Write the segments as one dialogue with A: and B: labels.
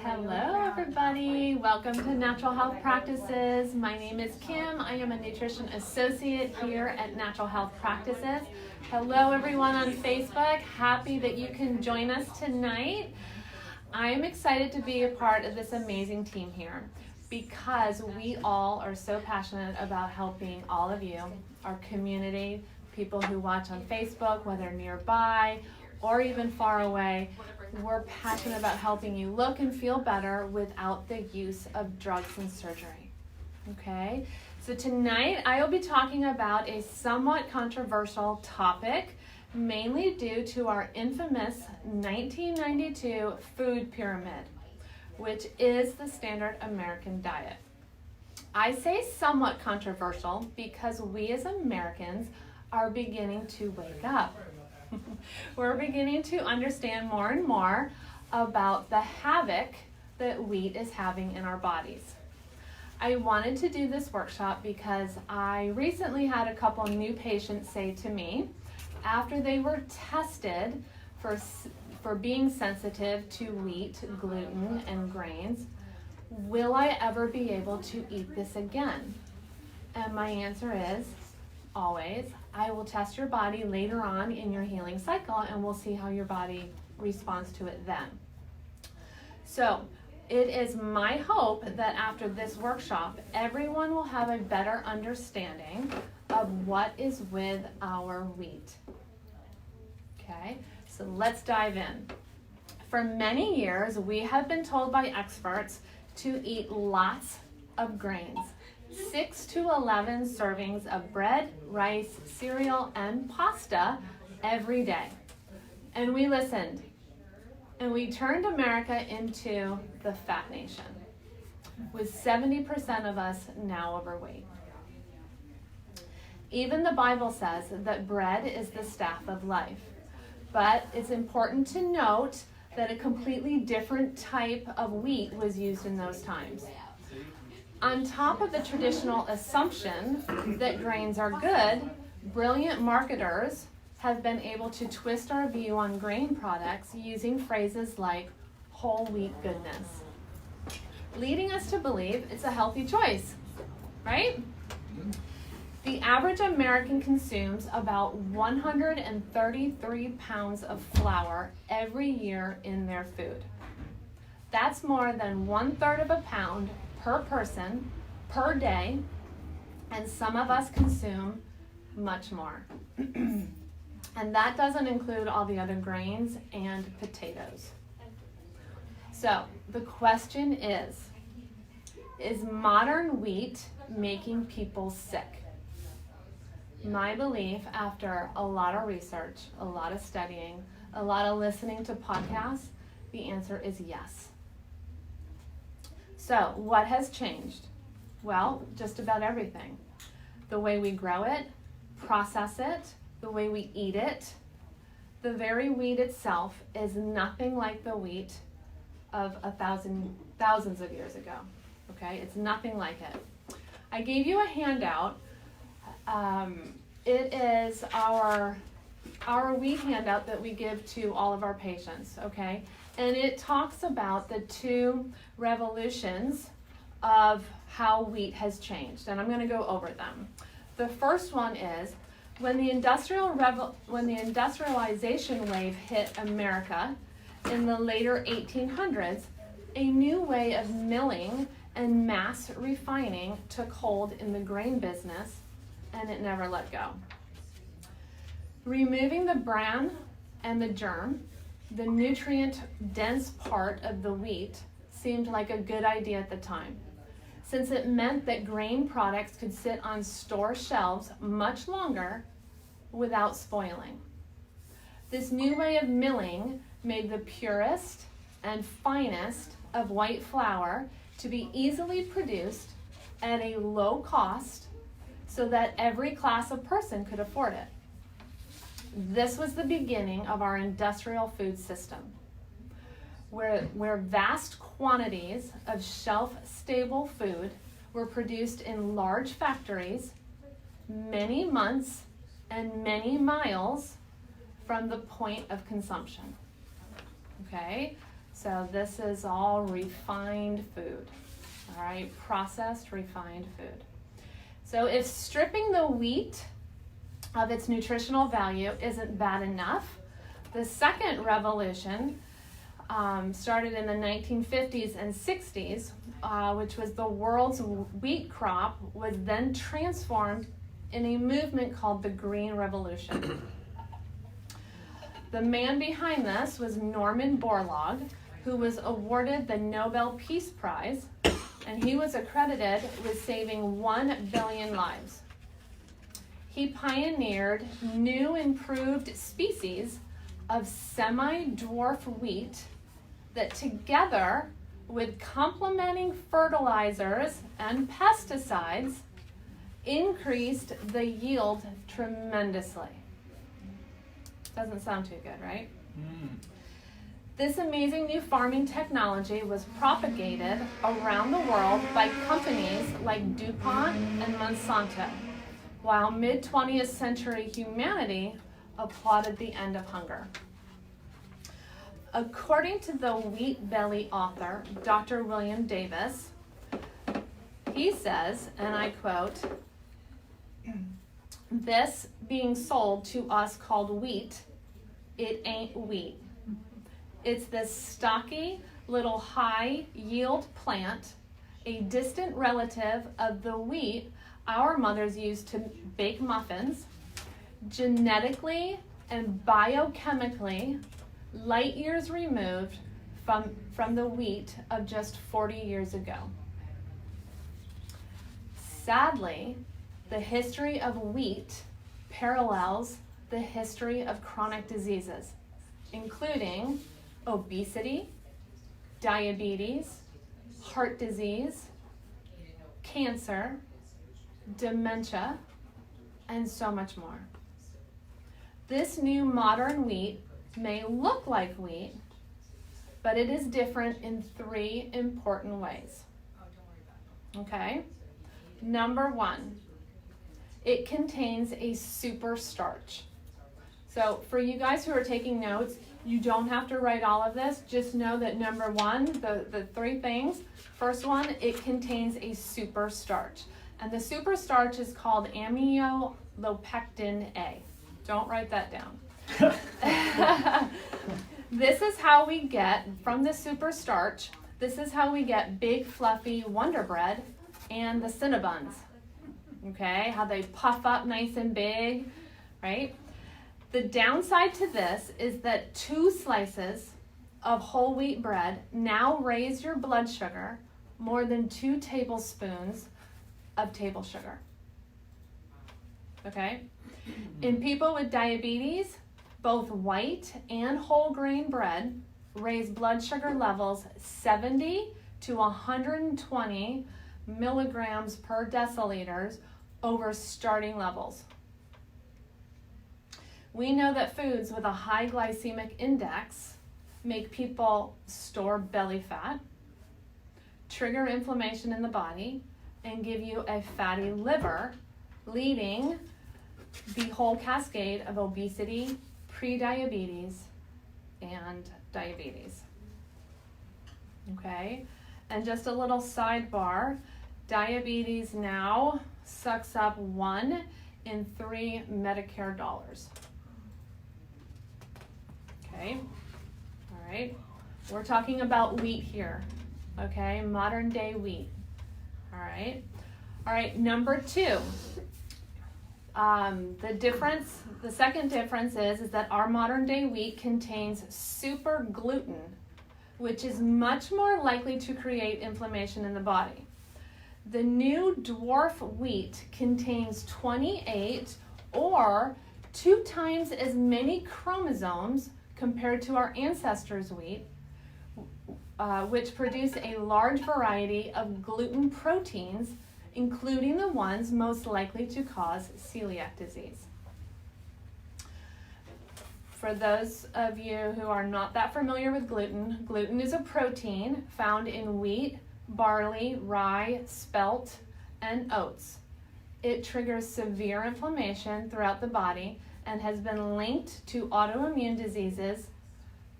A: Hello everybody, welcome to Natural Health Practices. My name is Kim. I am a nutrition associate here at Natural Health Practices. Hello everyone on Facebook, happy that you can join us tonight. I'm excited to be a part of this amazing team here because we all are so passionate about helping all of you, our community, people who watch on Facebook, whether nearby or even far away. We're passionate about helping you look and feel better without the use of drugs and surgery. Okay, so tonight I will be talking about a somewhat controversial topic, mainly due to our infamous 1992 food pyramid, which is the standard American diet. I say somewhat controversial because we as Americans are beginning to wake up. We're beginning to understand more and more about the havoc that wheat is having in our bodies. I wanted to do this workshop because I recently had a couple new patients say to me, after they were tested for being sensitive to wheat, gluten, and grains, will I ever be able to eat this again? And my answer is, always. I will test your body later on in your healing cycle and we'll see how your body responds to it then. So it is my hope that after this workshop, everyone will have a better understanding of what is with our wheat. Okay, so let's dive in. For many years, we have been told by experts to eat lots of grains. 6 to 11 servings of bread, rice, cereal, and pasta every day. And we listened. And we turned America into the fat nation, with 70% of us now overweight. Even the Bible says that bread is the staff of life. But it's important to note that a completely different type of wheat was used in those times. On top of the traditional assumption that grains are good, brilliant marketers have been able to twist our view on grain products using phrases like whole wheat goodness, leading us to believe it's a healthy choice, right? The average American consumes about 133 pounds of flour every year in their food. That's more than 1/3 of a pound per person, per day, and some of us consume much more. And that doesn't include all the other grains and potatoes. So the question is modern wheat making people sick? My belief, after a lot of research, a lot of studying, a lot of listening to podcasts, the answer is yes. So, what has changed? Well, just about everything. The way we grow it, process it, the way we eat it. The very wheat itself is nothing like the wheat of thousands of years ago. Okay, it's nothing like it. I gave you a handout. It is our wheat handout that we give to all of our patients, okay? And it talks about the two revolutions of how wheat has changed, and I'm going to go over them. The first one is when the industrialization wave hit America in the later 1800s, a new way of milling and mass refining took hold in the grain business, and it never let go. Removing the bran and the germ, the nutrient-dense part of the wheat, seemed like a good idea at the time, since it meant that grain products could sit on store shelves much longer without spoiling. This new way of milling made the purest and finest of white flour to be easily produced at a low cost so that every class of person could afford it. This was the beginning of our industrial food system, where vast quantities of shelf-stable food were produced in large factories many months and many miles from the point of consumption. Okay? So this is all refined food, all right? Processed, refined food. So if stripping the wheat of its nutritional value isn't bad enough, the second revolution started in the 1950s and 60s, which was the world's wheat crop, was then transformed in a movement called the Green Revolution. The man behind this was Norman Borlaug, who was awarded the Nobel Peace Prize, and he was accredited with saving 1 billion lives. He pioneered new improved species of semi-dwarf wheat that, together with complementing fertilizers and pesticides, increased the yield tremendously. Doesn't sound too good, right? This amazing new farming technology was propagated around the world by companies like DuPont and Monsanto, while mid-20th century humanity applauded the end of hunger. According to the Wheat Belly author, Dr. William Davis, he says, and I quote, "This being sold to us called wheat, it ain't wheat. It's this stocky little high yield plant, a distant relative of the wheat our mothers used to bake muffins, genetically and biochemically light years removed from the wheat of just 40 years ago." Sadly, the history of wheat parallels the history of chronic diseases, including obesity, diabetes, heart disease, cancer, dementia, and so much more. This new modern wheat may look like wheat, but it is different in 3 important ways. Okay? Number 1, it contains a super starch. So for you guys who are taking notes, you don't have to write all of this. Just know that number 1, the 3 things. First one, it contains a super starch. And the super starch is called amylopectin A. Don't write that down. This is how we get, from the super starch, this is how we get big fluffy Wonder Bread and the Cinnabons. Okay, how they puff up nice and big, right? The downside to this is that 2 slices of whole wheat bread now raise your blood sugar more than 2 tablespoons of table sugar. Okay? In people with diabetes, both white and whole grain bread raise blood sugar levels 70 to 120 milligrams per deciliters over starting levels. We know that foods with a high glycemic index make people store belly fat, trigger inflammation in the body, and give you a fatty liver, leading the whole cascade of obesity, prediabetes, and diabetes. Okay, and just a little sidebar, diabetes now sucks up 1 in 3 Medicare dollars. Okay, all right, we're talking about wheat here, okay, modern day wheat. All right, number 2. The second difference is that our modern day wheat contains super gluten, which is much more likely to create inflammation in the body. The new dwarf wheat contains 28 or 2 times as many chromosomes compared to our ancestors' wheat, which produce a large variety of gluten proteins, including the ones most likely to cause celiac disease. For those of you who are not that familiar with gluten, gluten is a protein found in wheat, barley, rye, spelt, and oats. It triggers severe inflammation throughout the body and has been linked to autoimmune diseases,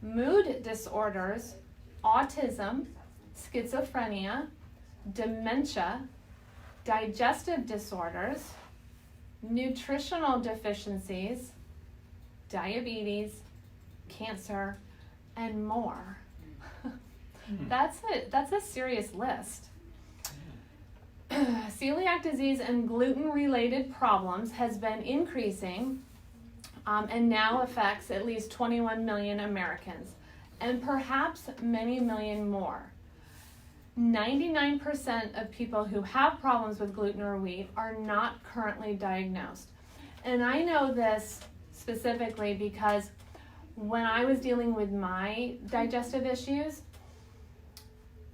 A: mood disorders, autism, schizophrenia, dementia, digestive disorders, nutritional deficiencies, diabetes, cancer, and more. That's a serious list. Celiac disease and gluten-related problems has been increasing and now affects at least 21 million Americans, and perhaps many million more. 99% of people who have problems with gluten or wheat are not currently diagnosed. And I know this specifically because when I was dealing with my digestive issues,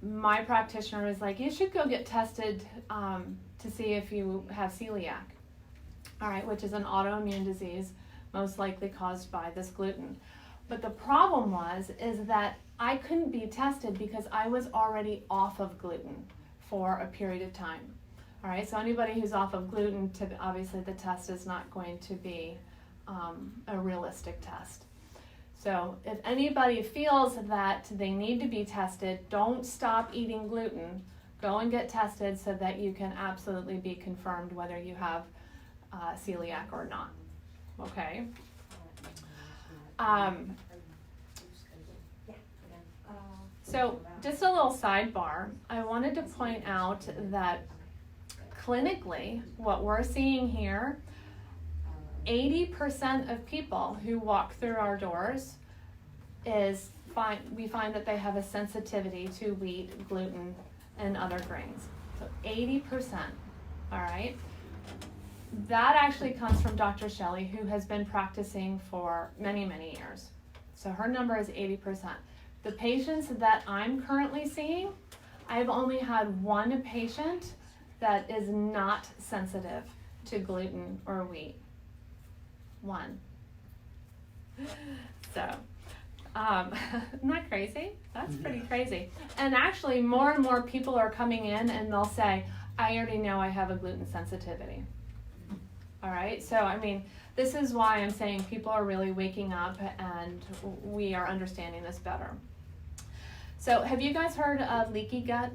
A: my practitioner was like, you should go get tested to see if you have celiac, all right, which is an autoimmune disease most likely caused by this gluten. But the problem is that I couldn't be tested because I was already off of gluten for a period of time. All right, so anybody who's off of gluten, obviously the test is not going to be a realistic test. So if anybody feels that they need to be tested, don't stop eating gluten. Go and get tested so that you can absolutely be confirmed whether you have celiac or not. Okay? So just a little sidebar, I wanted to point out that clinically, what we're seeing here, 80% of people who walk through our doors we find that they have a sensitivity to wheat, gluten, and other grains. So 80%, all right? That actually comes from Dr. Shelley, who has been practicing for many, many years. So her number is 80%. The patients that I'm currently seeing, I've only had one patient that is not sensitive to gluten or wheat. One. So, isn't that crazy? That's pretty crazy. And actually, more and more people are coming in and they'll say, I already know I have a gluten sensitivity. All right, so I mean, this is why I'm saying people are really waking up and we are understanding this better. So have you guys heard of leaky gut?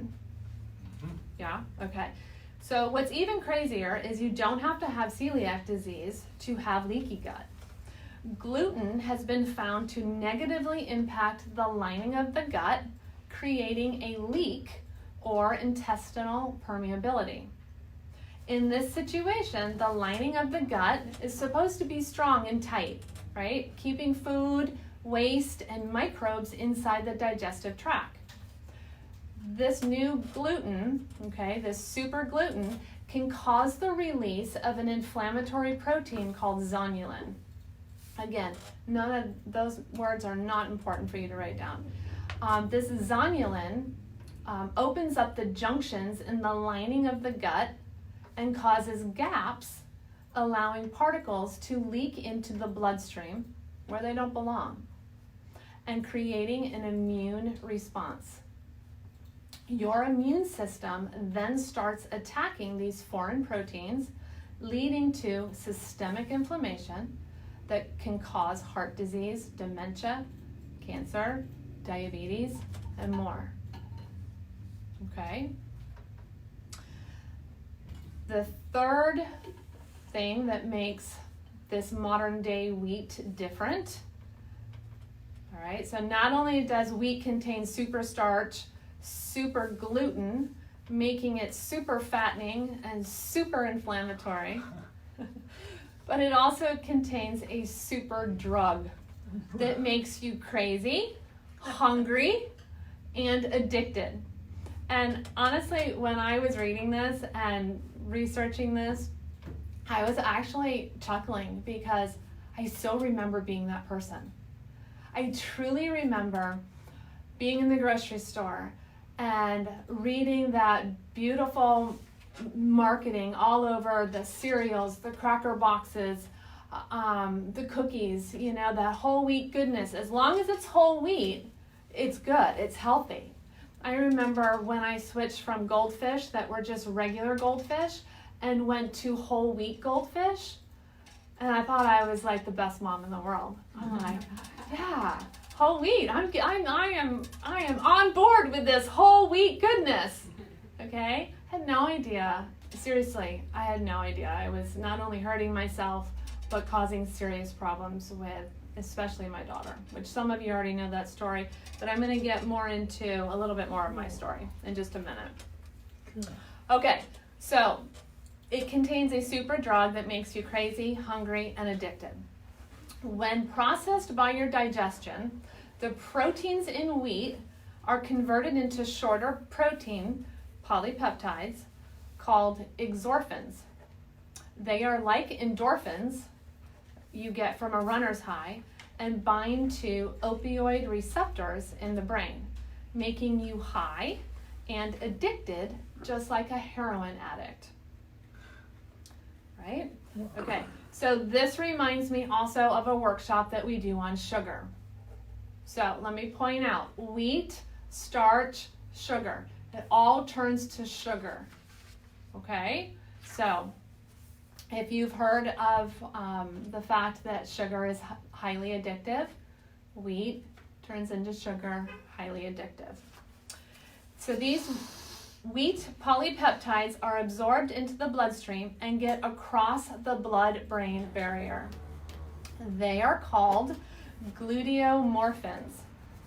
A: Yeah, okay. So what's even crazier is you don't have to have celiac disease to have leaky gut. Gluten has been found to negatively impact the lining of the gut, creating a leak or intestinal permeability. In this situation, the lining of the gut is supposed to be strong and tight, right? Keeping food, waste, and microbes inside the digestive tract. This new gluten, okay, this super gluten, can cause the release of an inflammatory protein called zonulin. Again, none of those words are not important for you to write down. This zonulin opens up the junctions in the lining of the gut and causes gaps, allowing particles to leak into the bloodstream where they don't belong, and creating an immune response. Your immune system then starts attacking these foreign proteins, leading to systemic inflammation that can cause heart disease, dementia, cancer, diabetes, and more. Okay? The third thing that makes this modern day wheat different, all right, so not only does wheat contain super starch, super gluten, making it super fattening and super inflammatory, but it also contains a super drug that makes you crazy, hungry, and addicted. And honestly, when I was reading this and researching this, I was actually chuckling because I so remember being that person. I truly remember being in the grocery store and reading that beautiful marketing all over the cereals, the cracker boxes, the cookies, you know, that whole wheat goodness. As long as it's whole wheat, it's good, it's healthy. I remember when I switched from goldfish that were just regular goldfish and went to whole wheat goldfish, and I thought I was like the best mom in the world. I'm like, yeah, Whole wheat. I am on board with this whole wheat goodness. Okay? Had no idea. Seriously, I had no idea. I was not only hurting myself, but causing serious problems with especially my daughter, which some of you already know that story, but I'm going to get more into a little bit more of my story in just a minute. Okay, so it contains a super drug that makes you crazy, hungry, and addicted. When processed by your digestion, the proteins in wheat are converted into shorter protein polypeptides called exorphins. They are like endorphins you get from a runner's high and bind to opioid receptors in the brain, making you high and addicted just like a heroin addict. Right? Okay, so this reminds me also of a workshop that we do on sugar. So let me point out, wheat, starch, sugar. It all turns to sugar. Okay, so if you've heard of the fact that sugar is highly addictive, wheat turns into sugar, highly addictive. So these wheat polypeptides are absorbed into the bloodstream and get across the blood-brain barrier. They are called gluteomorphins,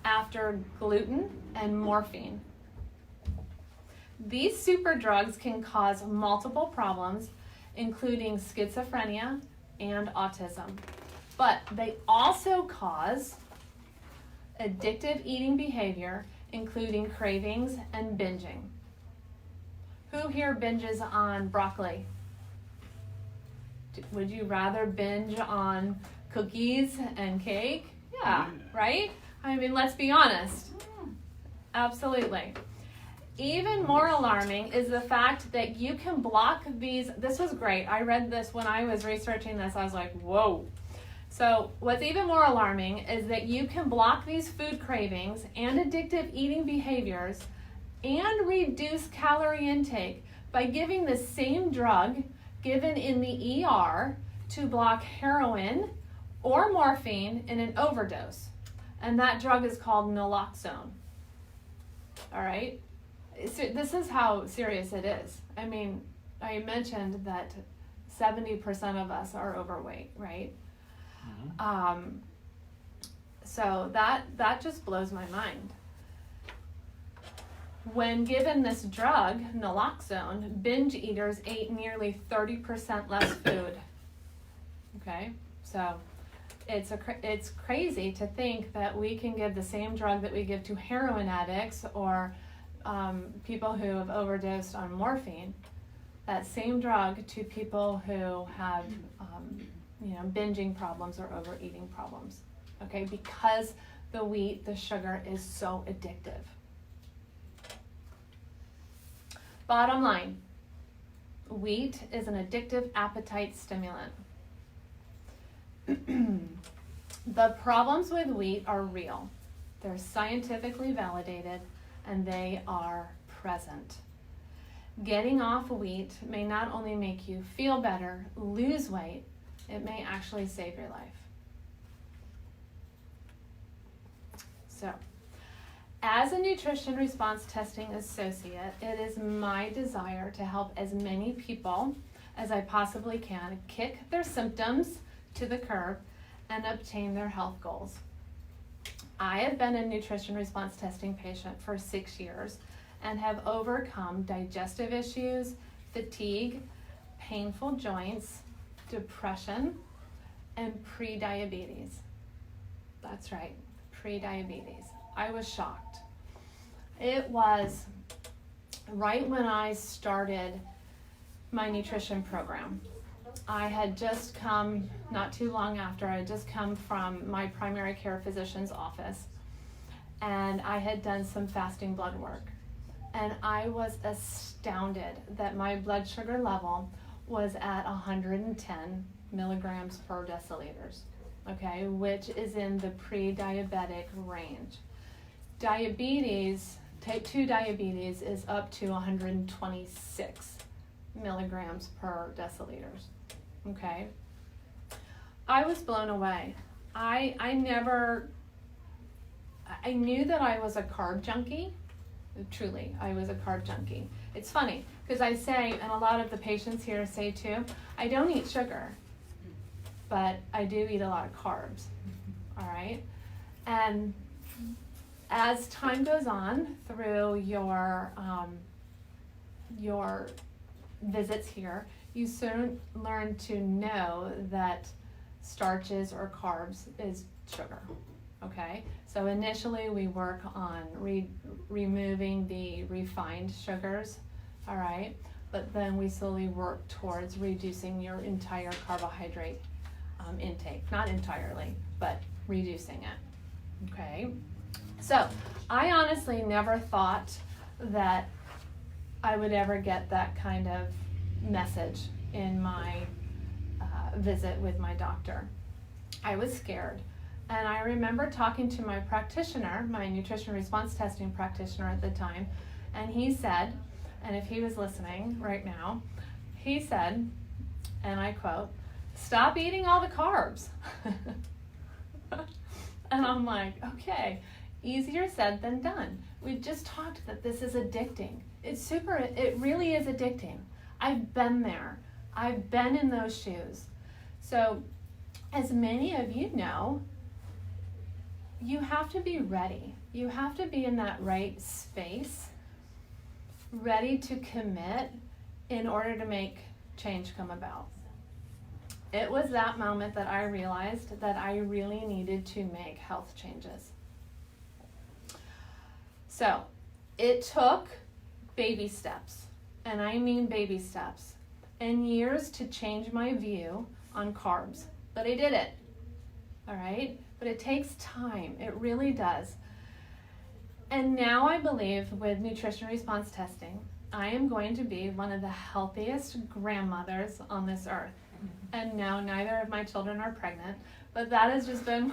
A: after gluten and morphine. These superdrugs can cause multiple problems, including schizophrenia and autism. But they also cause addictive eating behavior, including cravings and binging. Who here binges on broccoli? Would you rather binge on cookies and cake? Yeah, right? I mean, let's be honest. Absolutely. Even more alarming is the fact that you can block these. This was great. I read this when I was researching this. I was like, whoa. So what's even more alarming is that you can block these food cravings and addictive eating behaviors and reduce calorie intake by giving the same drug given in the ER to block heroin or morphine in an overdose. And that drug is called naloxone. All right? So this is how serious it is. I mean, I mentioned that 70% of us are overweight, right? Mm-hmm. So that just blows my mind. When given this drug, naloxone, binge eaters ate nearly 30% less food. Okay, so it's crazy to think that we can give the same drug that we give to heroin addicts or people who have overdosed on morphine, that same drug to people who have binging problems or overeating problems. Okay, because the wheat, the sugar is so addictive. Bottom line, wheat is an addictive appetite stimulant. The problems with wheat are real. They're scientifically validated and they are present. Getting off wheat may not only make you feel better, lose weight, it may actually save your life. So, as a nutrition response testing associate, it is my desire to help as many people as I possibly can kick their symptoms to the curb and obtain their health goals. I have been a nutrition response testing patient for 6 years and have overcome digestive issues, fatigue, painful joints, depression, and pre-diabetes. That's right, pre-diabetes. I was shocked. It was right when I started my nutrition program. I had just come, not too long after, I had just come from my primary care physician's office, and I had done some fasting blood work. And I was astounded that my blood sugar level was at 110 milligrams per deciliters, okay, which is in the pre-diabetic range. Diabetes, type 2 diabetes, is up to 126 milligrams per deciliters. Okay, I was blown away. I never I knew that I was a carb junkie. Truly, I was a carb junkie. It's funny because I say, and a lot of the patients here say too, I don't eat sugar, but I do eat a lot of carbs. All right, and as time goes on through your visits here, you soon learn to know that starches or carbs is sugar. Okay, so initially we work on removing the refined sugars, all right, but then we slowly work towards reducing your entire carbohydrate intake. Not entirely, but reducing it, okay? So I honestly never thought that I would ever get that kind of message in my visit with my doctor. I was scared. And I remember talking to my practitioner, my nutrition response testing practitioner at the time, and he said, and if he was listening right now, he said, and I quote, "Stop eating all the carbs." And I'm like, okay, easier said than done. We just talked that this is addicting. It really is addicting. I've been there. I've been in those shoes. So as many of you know, you have to be ready. You have to be in that right space, ready to commit in order to make change come about. It was that moment that I realized that I really needed to make health changes. So it took baby steps, and I mean baby steps, and years to change my view on carbs, but I did it, all right? But it takes time, it really does. And now I believe with nutrition response testing, I am going to be one of the healthiest grandmothers on this earth. And now neither of my children are pregnant, but that has just been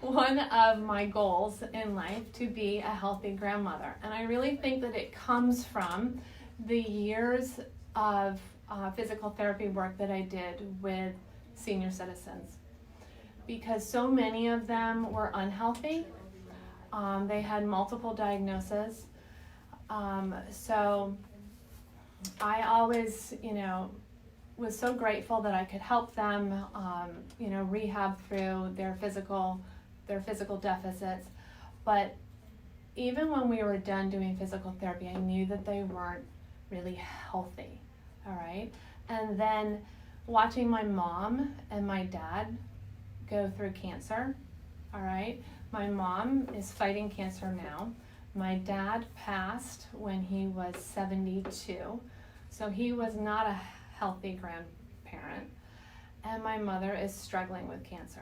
A: one of my goals in life, to be a healthy grandmother. And I really think that it comes from the years of physical therapy work that I did with senior citizens, because so many of them were unhealthy. They had multiple diagnoses. So I always, was so grateful that I could help them, rehab through their physical deficits. But even when we were done doing physical therapy, I knew that they weren't really healthy, all right? And then watching my mom and my dad go through cancer, all right? My mom is fighting cancer now. My dad passed when he was 72, so he was not a healthy grandparent. And my mother is struggling with cancer.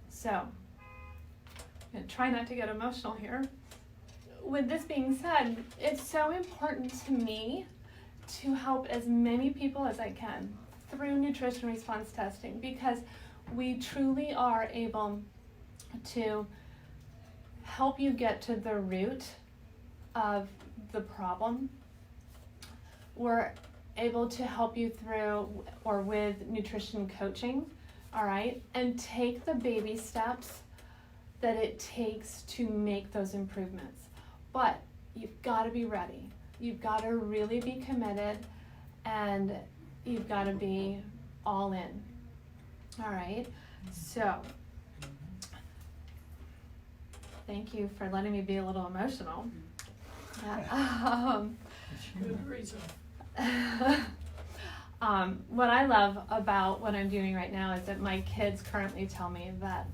A: So, I'm gonna try not to get emotional here. With this being said, it's so important to me to help as many people as I can through nutrition response testing, because we truly are able to help you get to the root of the problem. We're able to help you through or with nutrition coaching, all right? And take the baby steps that it takes to make those improvements. But you've got to be ready. You've got to really be committed, and you've got to be all in, all right? So, thank you for letting me be a little emotional.
B: Good reason.
A: What I love about what I'm doing right now is that my kids currently tell me that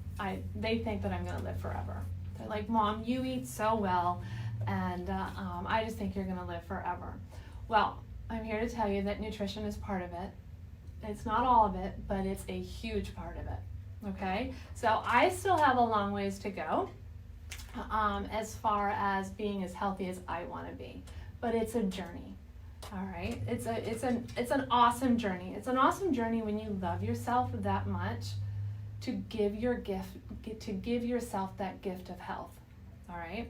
A: they think that I'm going to live forever. They're like, "Mom, you eat so well, and I just think you're going to live forever." Well, I'm here to tell you that nutrition is part of it. It's not all of it, but it's a huge part of it, okay? So I still have a long ways to go as far as being as healthy as I want to be, but it's a journey. All right, it's an awesome journey. It's an awesome journey when you love yourself that much to give yourself that gift of health. All right,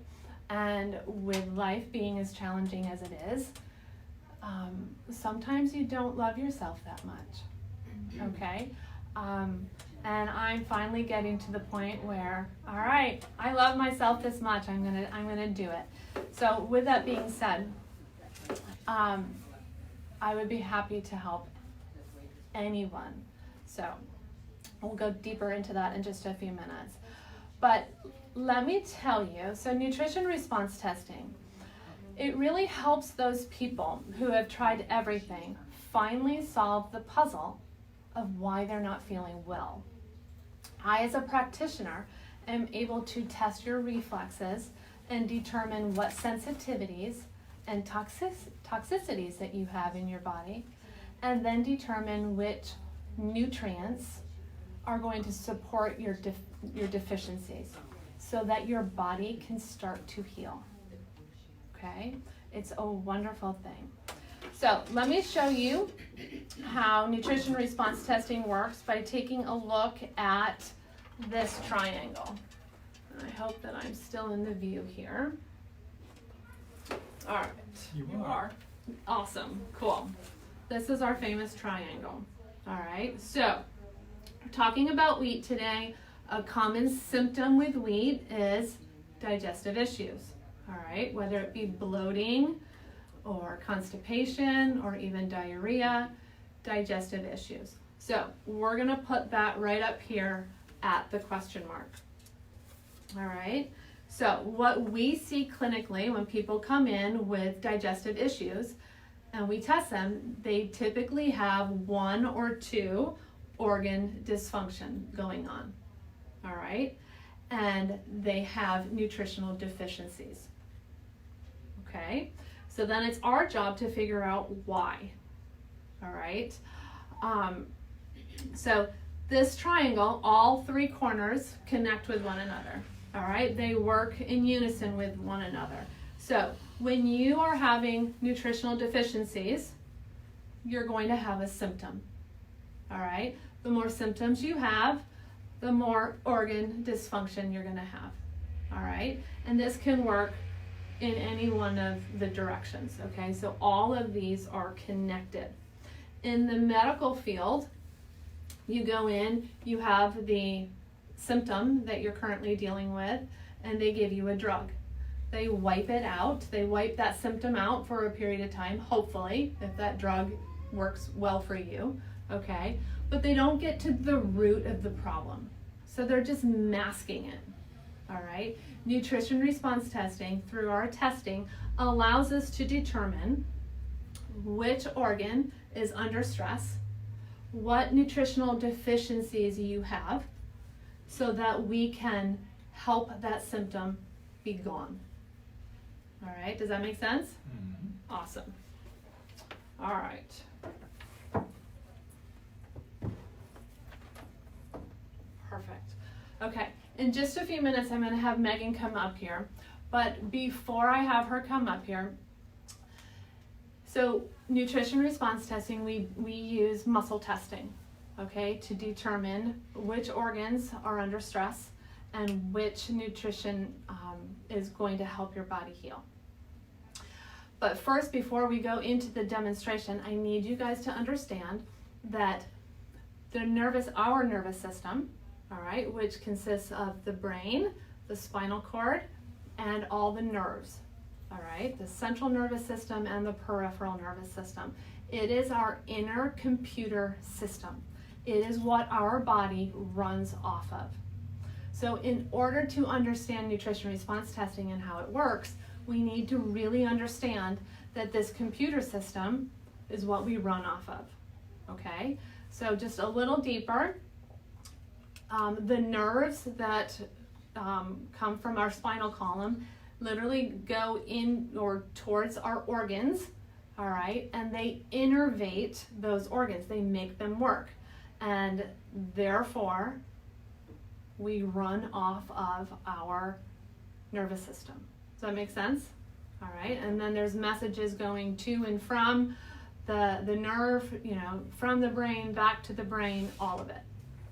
A: and with life being as challenging as it is, sometimes you don't love yourself that much. Okay, And I'm finally getting to the point where, all right, I love myself this much, I'm gonna do it. So with that being said, I would be happy to help anyone. So we'll go deeper into that in just a few minutes. But let me tell you, so nutrition response testing, it really helps those people who have tried everything finally solve the puzzle of why they're not feeling well. I, as a practitioner, am able to test your reflexes and determine what sensitivities and toxicities that you have in your body, and then determine which nutrients are going to support your deficiencies so that your body can start to heal. Okay? It's a wonderful thing. So let me show you how nutrition response testing works by taking a look at this triangle. I hope that I'm still in the view here. All right.
B: You are.
A: Awesome. Cool. This is our famous triangle. All right. So we're talking about wheat today. A common symptom with wheat is digestive issues. All right. Whether it be bloating or constipation or even diarrhea, digestive issues. So we're going to put that right up here at the question mark. All right. So what we see clinically when people come in with digestive issues and we test them, they typically have 1 or 2 organ dysfunction going on. All right. And they have nutritional deficiencies. Okay. So then it's our job to figure out why. All right. So this triangle, all 3 corners connect with one another. All right. They work in unison with one another. So when you are having nutritional deficiencies, you're going to have a symptom. All right. The more symptoms you have, the more organ dysfunction you're going to have. All right. And this can work in any one of the directions, okay? So all of these are connected. In the medical field, you go in, you have the symptom that you're currently dealing with, and they give you a drug. They wipe it out, they wipe that symptom out for a period of time, hopefully, if that drug works well for you, okay? But they don't get to the root of the problem. So they're just masking it, all right? Nutrition response testing, through our testing, allows us to determine which organ is under stress, what nutritional deficiencies you have, so that we can help that symptom be gone. All right, does that make sense? Mm-hmm. Awesome. All right. Perfect. Okay. In just a few minutes, I'm going to have Megan come up here. But before I have her come up here, so nutrition response testing, we use muscle testing, okay, to determine which organs are under stress and which nutrition is going to help your body heal. But first, before we go into the demonstration, I need you guys to understand that our nervous system, all right, which consists of the brain, the spinal cord, and all the nerves, all right, the central nervous system and the peripheral nervous system. It is our inner computer system. It is what our body runs off of. So in order to understand nutrition response testing and how it works, we need to really understand that this computer system is what we run off of, okay? So just a little deeper, the nerves that come from our spinal column literally go in or towards our organs, all right, and they innervate those organs. They make them work, and therefore we run off of our nervous system. Does that make sense? All right, and then there's messages going to and from the nerve, from the brain back to the brain, all of it,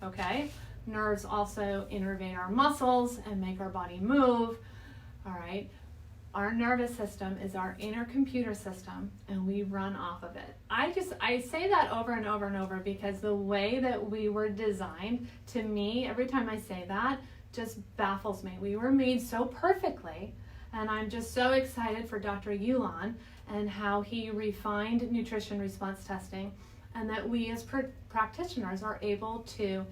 A: okay? Nerves also innervate our muscles and make our body move, all right? our nervous system is our inner computer system, and we run off of it. I say that over and over and over because the way that we were designed, to me, every time I say that, just baffles me. We were made so perfectly, and I'm just so excited for Dr. Yulan and how he refined nutrition response testing, and that we as practitioners are able to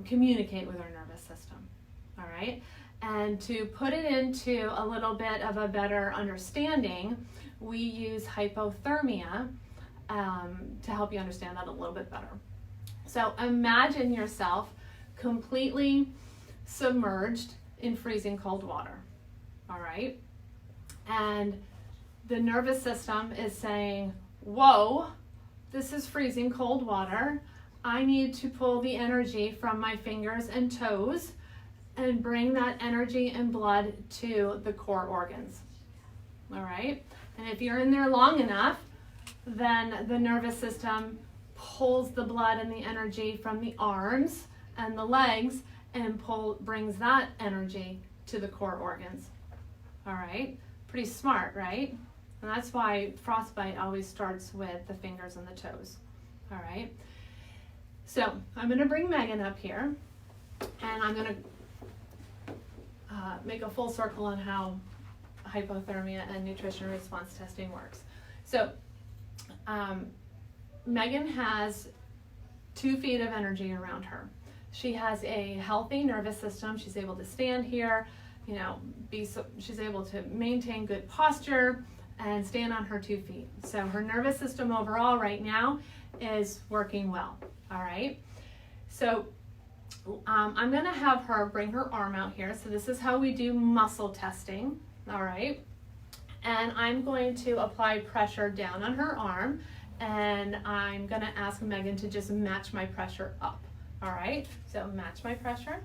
A: communicate with our nervous system, all right? And to put it into a little bit of a better understanding, we use hypothermia to help you understand that a little bit better. So imagine yourself completely submerged in freezing cold water, all right? And the nervous system is saying, whoa, this is freezing cold water. I need to pull the energy from my fingers and toes and bring that energy and blood to the core organs, all right? And if you're in there long enough, then the nervous system pulls the blood and the energy from the arms and the legs and brings that energy to the core organs, all right? Pretty smart, right? And that's why frostbite always starts with the fingers and the toes, all right? So I'm gonna bring Megan up here, and I'm gonna make a full circle on how hypothermia and nutrition response testing works. So Megan has 2 feet of energy around her. She has a healthy nervous system. She's able to stand here, you know, she's able to maintain good posture and stand on her 2 feet. So her nervous system overall right now is working well, all right? So I'm gonna have her bring her arm out here. So this is how we do muscle testing, all right? And I'm going to apply pressure down on her arm, and I'm gonna ask Megan to just match my pressure up, all right? So match my pressure,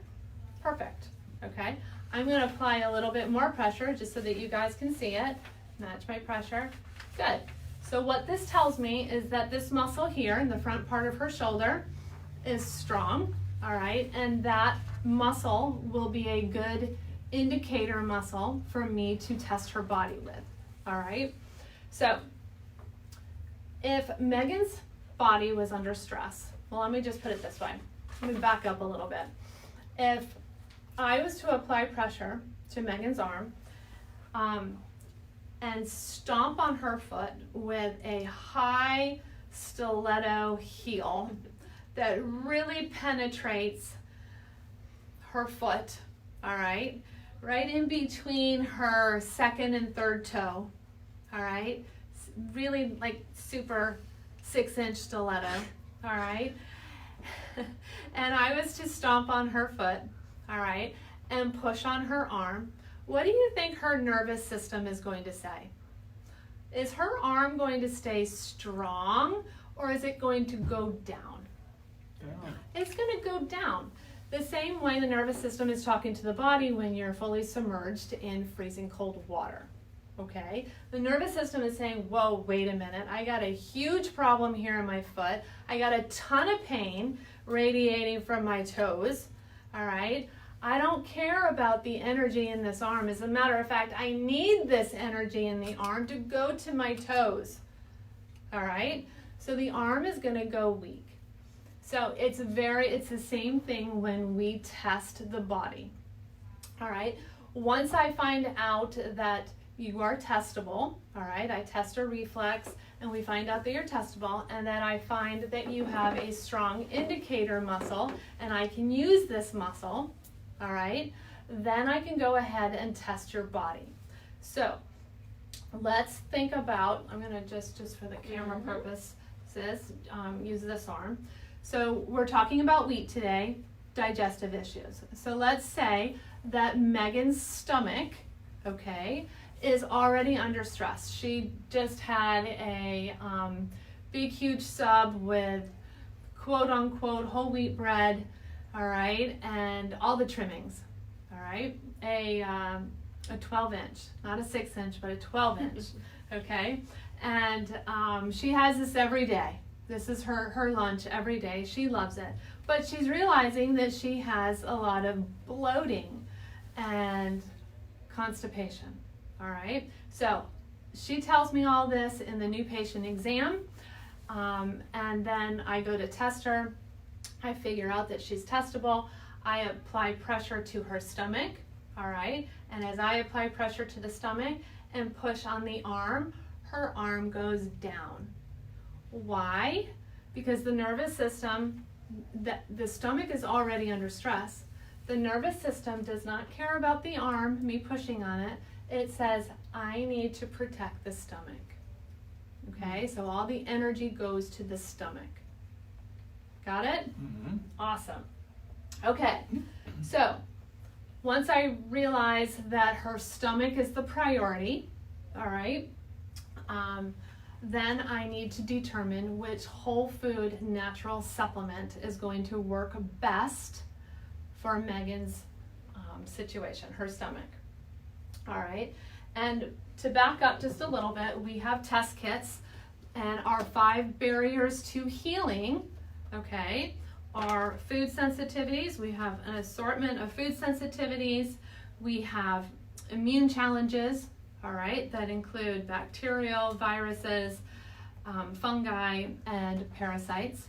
A: perfect, okay? I'm gonna apply a little bit more pressure just so that you guys can see it. Match my pressure, good. So what this tells me is that this muscle here in the front part of her shoulder is strong, all right? And that muscle will be a good indicator muscle for me to test her body with, all right? So if Megan's body was under stress, well, let me just put it this way. Let me back up a little bit. If I was to apply pressure to Megan's arm and stomp on her foot with a high stiletto heel that really penetrates her foot, all right in between her second and third toe, all right, really like super 6-inch stiletto, all right, and I was to stomp on her foot, all right, and push on her arm, what do you think her nervous system is going to say? Is her arm going to stay strong, or is it going to go down? Down. It's going to go down. The same way the nervous system is talking to the body when you're fully submerged in freezing cold water, okay? The nervous system is saying, whoa, wait a minute, I got a huge problem here in my foot. I got a ton of pain radiating from my toes, all right? I don't care about the energy in this arm. As a matter of fact, I need this energy in the arm to go to my toes, all right? So the arm is gonna go weak. So it's the same thing when we test the body, all right? Once I find out that you are testable, all right, I test a reflex and we find out that you're testable, and then I find that you have a strong indicator muscle and I can use this muscle, all right, then I can go ahead and test your body. So let's think about, I'm gonna just for the camera purposes, use this arm. So we're talking about wheat today, digestive issues. So let's say that Megan's stomach, okay, is already under stress. She just had a big, huge sub with quote unquote whole wheat bread, all right, and all the trimmings, all right, a 12-inch, not a 6-inch, but a 12-inch, okay, and she has this every day. This is her lunch every day. She loves it. But she's realizing that she has a lot of bloating and constipation, All right, so she tells me all this in the new patient exam, and then I go to test her. I figure out that she's testable. I apply pressure to her stomach, all right? And as I apply pressure to the stomach and push on the arm, her arm goes down. Why? Because the nervous system, the stomach is already under stress. The nervous system does not care about the arm, me pushing on it. It says, I need to protect the stomach. Okay, so all the energy goes to the stomach. Got it?
B: Mm-hmm.
A: Awesome. Okay, so once I realize that her stomach is the priority, all right, then I need to determine which whole food natural supplement is going to work best for Megan's situation, her stomach. All right, and to back up just a little bit, we have test kits, and our 5 barriers to healing, okay, are food sensitivities. We have an assortment of food sensitivities. We have immune challenges, all right, that include bacterial, viruses, fungi, and parasites.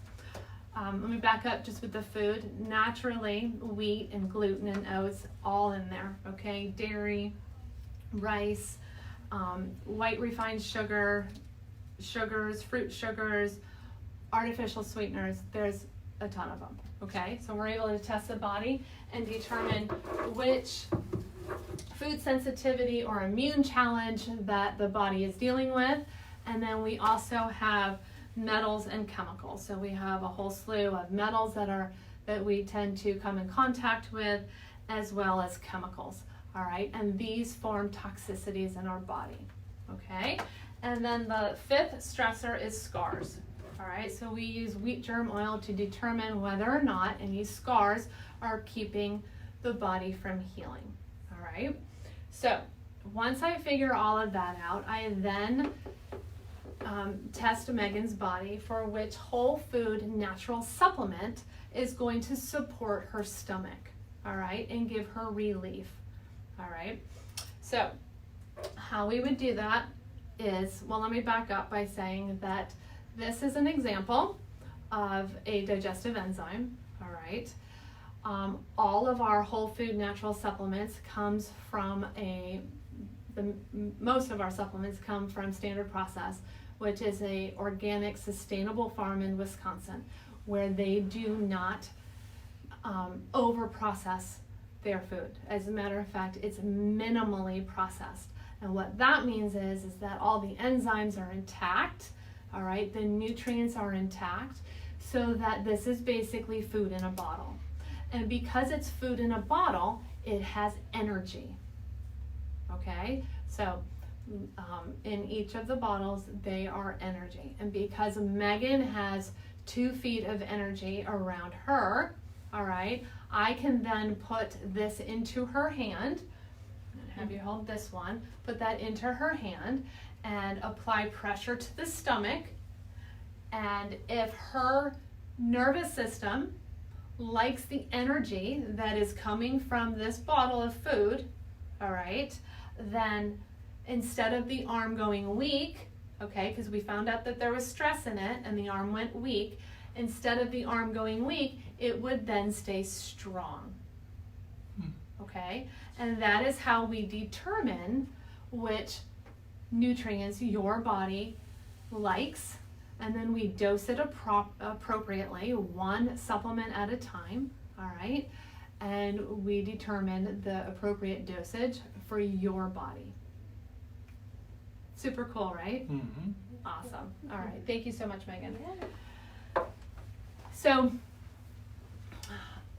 A: Let me back up just with the food. Naturally, wheat and gluten and oats, all in there, okay? Dairy, rice, white refined sugar, sugars, fruit sugars, artificial sweeteners. There's a ton of them, okay? So we're able to test the body and determine which food sensitivity or immune challenge that the body is dealing with. And then we also have metals and chemicals. So we have a whole slew of metals that we tend to come in contact with, as well as chemicals, all right? And these form toxicities in our body, okay? And then the 5th stressor is scars. All right, so we use wheat germ oil to determine whether or not any scars are keeping the body from healing. All right, so once I figure all of that out, I then test Megan's body for which whole food natural supplement is going to support her stomach, all right, and give her relief. All right, so how we would do that is, well, let me back up by saying that this is an example of a digestive enzyme, all right? All of our whole food natural supplements comes from most of our supplements come from Standard Process, which is a organic, sustainable farm in Wisconsin, where they do not over-process their food. As a matter of fact, it's minimally processed. And what that means is that all the enzymes are intact, all right, the nutrients are intact, so that this is basically food in a bottle. And because it's food in a bottle, it has energy, okay? So in each of the bottles, they are energy. And because Megan has 2 feet of energy around her, all right, I can then put this into her hand, have you hold this one, put that into her hand, and apply pressure to the stomach. And if her nervous system likes the energy that is coming from this bottle of food, all right, then instead of the arm going weak, okay, because we found out that there was stress in it and the arm went weak, instead of the arm going weak, it would then stay strong, okay? And that is how we determine which nutrients your body likes, and then we dose it appropriately, 1 supplement at a time, all right? And we determine the appropriate dosage for your body. Super cool, right?
B: Mm-hmm.
A: Awesome. All right. Thank you so much, Megan. So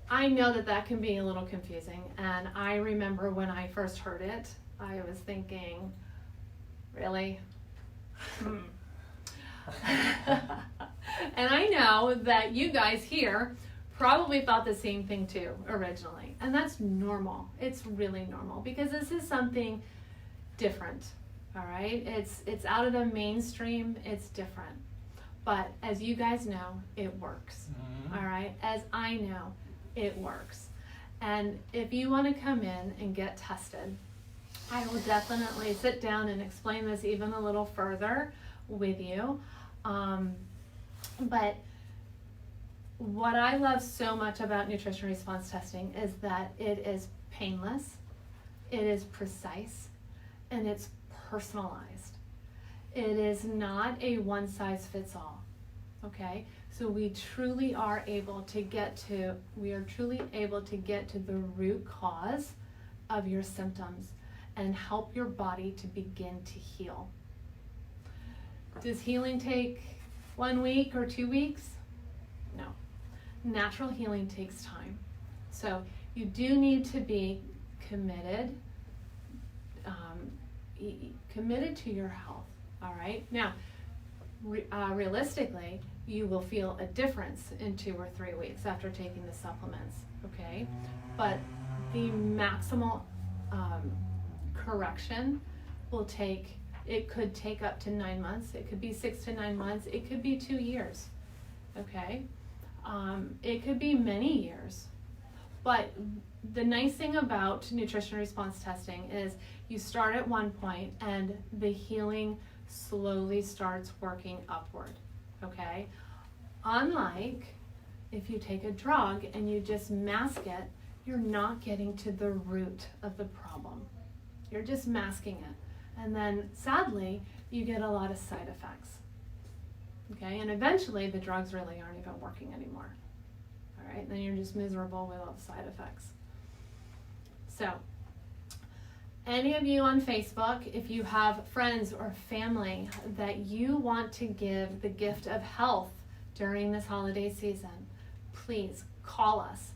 A: I know that can be a little confusing, and I remember when I first heard it, I was thinking, really? And I know that you guys here probably thought the same thing too originally, and that's normal. It's really normal because this is something different, all right? It's out of the mainstream, it's different. But as you guys know, it works, all right? As I know, it works. And if you want to come in and get tested, I will definitely sit down and explain this even a little further with you. But what I love so much about nutrition response testing is that it is painless, it is precise, and it's personalized. It is not a one size fits all, okay? So we are truly able to get to the root cause of your symptoms and help your body to begin to heal. Does healing take 1 week or 2 weeks? No. Natural healing takes time. So you do need to be committed, committed to your health, all right? Now, realistically, you will feel a difference in 2 or 3 weeks after taking the supplements, okay? But the maximal correction could take up to 9 months, it could be 6 to 9 months, it could be 2 years, okay? It could be many years. But the nice thing about nutrition response testing is you start at one point and the healing slowly starts working upward, okay? Unlike if you take a drug and you just mask it, you're not getting to the root of the problem. You're just masking it. And then sadly, you get a lot of side effects, okay? And eventually the drugs really aren't even working anymore, all right? Then you're just miserable with all the side effects. So, any of you on Facebook, if you have friends or family that you want to give the gift of health during this holiday season, please call us.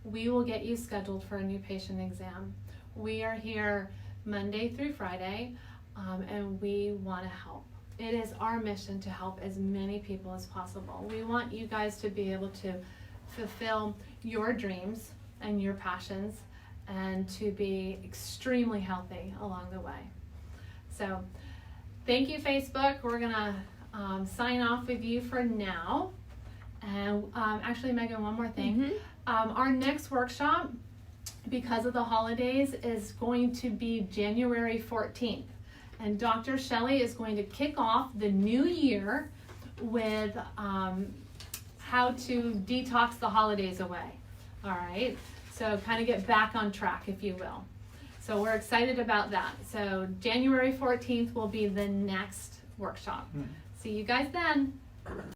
A: We will get you scheduled for a new patient exam. We are here Monday through Friday, and we want to help. It is our mission to help as many people as possible. We want you guys to be able to fulfill your dreams and your passions and to be extremely healthy along the way. So thank you, Facebook. We're gonna sign off with you for now. And actually, Megan, one more thing. Our next workshop, because of the holidays, is going to be January 14th. And Dr. Shelley is going to kick off the new year with how to detox the holidays away. All right, so kind of get back on track, if you will. So we're excited about that. So January 14th will be the next workshop. See you guys then.